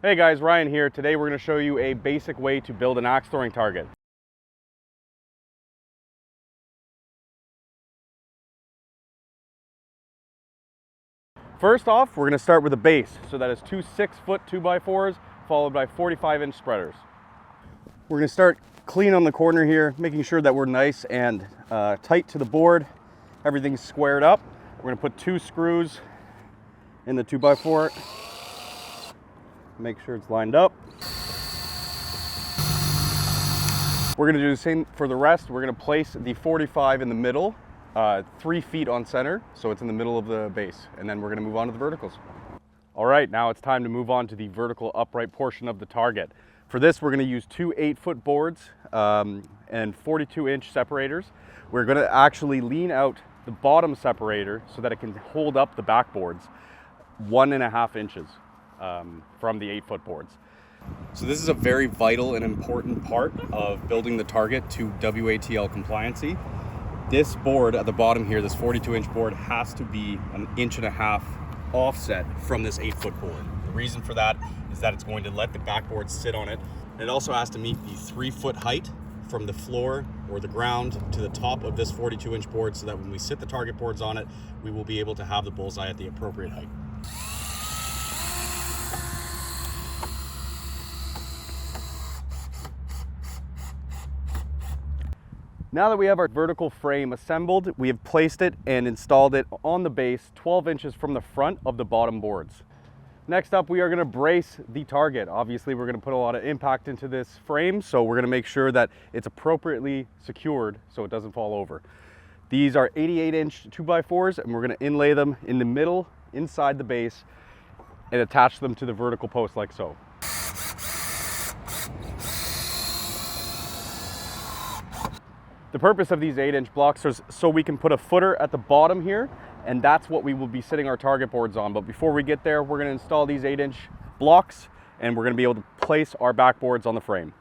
Hey guys, Ryan here. Today we're going to show you a basic way to build an axe throwing target. First off, we're going to start with a base. So that is two 6-foot 2x4s followed by 45-inch spreaders. We're going to start clean on the corner here, making sure that we're nice and tight to the board. Everything's squared up. We're going to put 2 screws in the 2x4. Make sure it's lined up. We're going to do the same for the rest. We're going to place the 45 in the middle, 3 feet on center, so it's in the middle of the base. And then we're going to move on to the verticals. All right, now it's time to move on to the vertical upright portion of the target. For this, we're going to use 2 8-foot boards and 42-inch separators. We're going to actually lean out the bottom separator so that it can hold up the backboards 1.5 inches. From the 8-foot boards. So this is a very vital and important part of building the target to WATL compliancy. This board at the bottom here, this 42-inch board, has to be 1.5 inches offset from this 8-foot board. The reason for that is that it's going to let the backboard sit on it. And it also has to meet the 3-foot height from the floor or the ground to the top of this 42-inch board so that when we sit the target boards on it, we will be able to have the bullseye at the appropriate height. Now that we have our vertical frame assembled, we have placed it and installed it on the base 12 inches from the front of the bottom boards. Next up, we are going to brace the target. Obviously, we're going to put a lot of impact into this frame, so we're going to make sure that it's appropriately secured so it doesn't fall over. These are 88-inch 2x4s, and we're going to inlay them in the middle, inside the base, and attach them to the vertical post like so. The purpose of these 8-inch blocks is so we can put a footer at the bottom here, and that's what we will be sitting our target boards on. But before we get there, we're going to install these 8-inch blocks, and we're going to be able to place our backboards on the frame.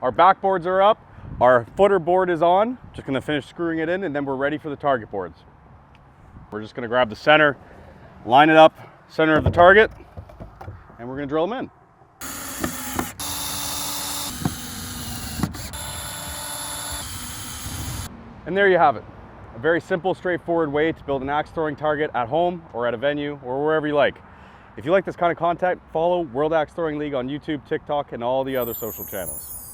Our backboards are up, our footer board is on. Just going to finish screwing it in, and then we're ready for the target boards. We're just going to grab the center, line it up, center of the target, and we're going to drill them in. And there you have it. A very simple, straightforward way to build an axe throwing target at home or at a venue or wherever you like. If you like this kind of content, follow World Axe Throwing League on YouTube, TikTok, and all the other social channels.